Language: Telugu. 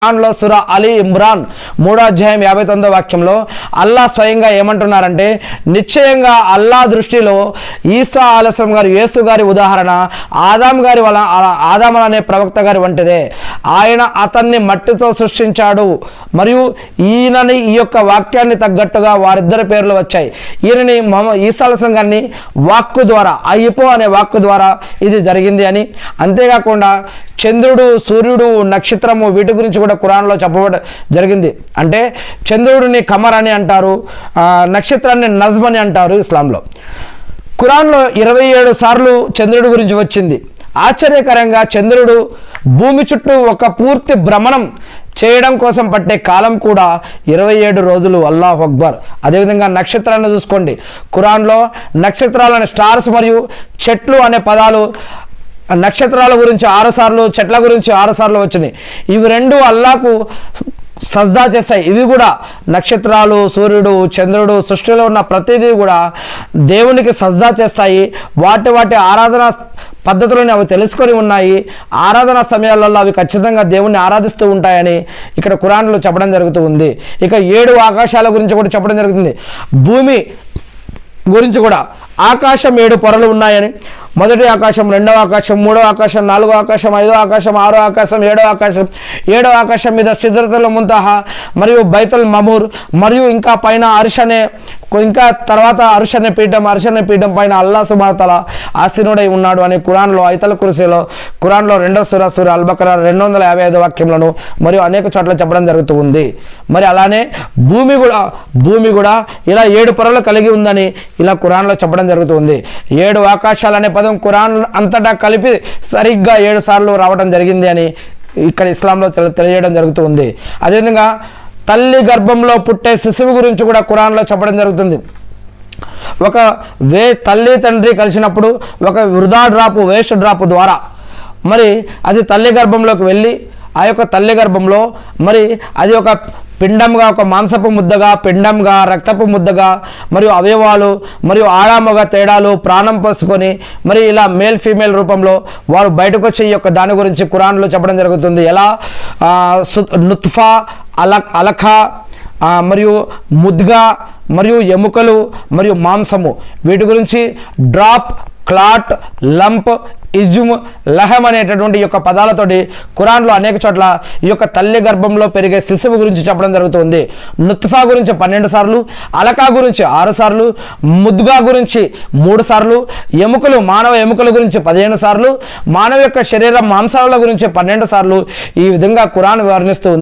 లో సూరా అలీ ఇమ్రాన్ 3వ అధ్యాయం 59వ వాక్యంలో అల్లా స్వయంగా ఏమంటున్నారంటే, నిశ్చయంగా అల్లా దృష్టిలో ఈసా అలైహిస్సలాం గారు, యేసు గారి ఉదాహరణ ఆదాం అనే ప్రవక్త గారి వంటిదే. ఆయన అతన్ని మట్టితో సృష్టించాడు మరియు ఈయనని ఈ యొక్క వాక్యాన్ని తగ్గట్టుగా వారిద్దరి పేర్లు వచ్చాయి. ఈయనని ఈసా అలైహిస్సలాం గారిని వాక్కు ద్వారా, అయ్యిపో అనే వాక్కు ద్వారా ఇది జరిగింది అని, అంతేకాకుండా చంద్రుడు, సూర్యుడు, నక్షత్రము వీటి గురించి కూడా ఖురాన్లో చెప్పబడ జరిగింది. అంటే చంద్రుడిని కమర్ అని అంటారు, నక్షత్రాన్ని నజ్మ్ అని అంటారు ఇస్లాంలో. ఖురాన్లో 27 సార్లు చంద్రుడి గురించి వచ్చింది. ఆశ్చర్యకరంగా చంద్రుడు భూమి చుట్టూ ఒక పూర్తి భ్రమణం చేయడం కోసం పట్టే కాలం కూడా 27 రోజులు. అల్లాహు అక్బర్. అదేవిధంగా నక్షత్రాలను చూసుకోండి. ఖురాన్లో నక్షత్రాలను స్టార్స్ మరియు చెట్లు అనే పదాలు నక్షత్రాల గురించి 6 సార్లు, చెట్ల గురించి 6 సార్లు వచ్చినాయి. ఇవి రెండు అల్లాకు సజ్దా చేస్తాయి. ఇవి కూడా నక్షత్రాలు, సూర్యుడు, చంద్రుడు, సృష్టిలో ఉన్న ప్రతిదీ కూడా దేవునికి సజ్దా చేస్తాయి. వాటి ఆరాధన పద్ధతులను అవి తెలుసుకొని ఉన్నాయి. ఆరాధన సమయాలలో అవి ఖచ్చితంగా దేవుణ్ణి ఆరాధిస్తూ ఉంటాయని ఇక్కడ ఖురాన్లో చెప్పడం జరుగుతూ ఉంది. ఇక 7 ఆకాశాల గురించి కూడా చెప్పడం జరుగుతుంది. భూమి గురించి కూడా ఆకాశం 7 పొరలు ఉన్నాయని, మొదటి ఆకాశం, రెండవ ఆకాశం, మూడవ ఆకాశం, నాలుగో ఆకాశం, ఐదో ఆకాశం, ఆరో ఆకాశం, ఏడవ ఆకాశం మీద సిద్రతుల్ ముంతహా మరియు బైతుల్ మమూర్ మరియు ఇంకా పైన అర్ష్ అనే, ఇంకా తర్వాత అర్ష్ అనే పీఠం పైన అల్లా సుబ్హానహు తఆలా ఆసీనుడై ఉన్నాడు అని ఖురాన్లో ఆయతుల్ కుర్సీలో, ఖురాన్లో 2వ సూర అల్ బకరా 255 వాక్యంలోను మరియు అనేక చోట్ల చెప్పడం జరుగుతూ ఉంది. మరి అలానే భూమి కూడా ఇలా 7 పొరలు కలిగి ఉందని ఇలా ఖురాన్లో చెప్పడం జరుగుతుంది. 7 ఆకాశాలు అనే పదం ఖురాన్ అంతటా కలిపి సరిగ్గా 7 సార్లు రావడం జరిగింది అని ఇక్కడ ఇస్లాంలో తెలియజేయడం జరుగుతూ ఉంది. అదేవిధంగా తల్లి గర్భంలో పుట్టే శిశువు గురించి కూడా ఖురాన్లో చెప్పడం జరుగుతుంది. ఒక తల్లి తండ్రి కలిసినప్పుడు ఒక వృధా డ్రాపు, వేస్ట్ డ్రాప్ ద్వారా మరి అది తల్లి గర్భంలోకి వెళ్ళి ఆ యొక్క తల్లి గర్భంలో మరి అది ఒక పిండంగా, ఒక మాంసపు ముద్దగా, పిండంగా, రక్తపు ముద్దగా మరియు అవయవాలు మరియు ఆడామగ తేడాలు ప్రాణం పోసుకొని మరి ఇలా మేల్ ఫీమేల్ రూపంలో వారు బయటకు వచ్చే ఈ యొక్క దాని గురించి ఖురాన్లో చెప్పడం జరుగుతుంది. ఎలా నుత్ఫా, అలఖా మరియు ముద్గా మరియు ఎముకలు మరియు మాంసము వీటి గురించి డ్రాప్, క్లాట్, లంప్, ఇజుమ్, లహం అనేటటువంటి ఈ యొక్క పదాలతోటి ఖురాన్లో అనేక చోట్ల ఈ యొక్క తల్లి గర్భంలో పెరిగే శిశువు గురించి చెప్పడం జరుగుతుంది. నుత్ఫా గురించి 12 సార్లు, అలకా గురించి 6 సార్లు, ముద్గా గురించి 3 సార్లు, ఎముకలు, మానవ ఎముకల గురించి 15 సార్లు, మానవ యొక్క శరీర మాంసాల గురించి 12 సార్లు ఈ విధంగా ఖురాన్ వర్ణిస్తూ ఉంది.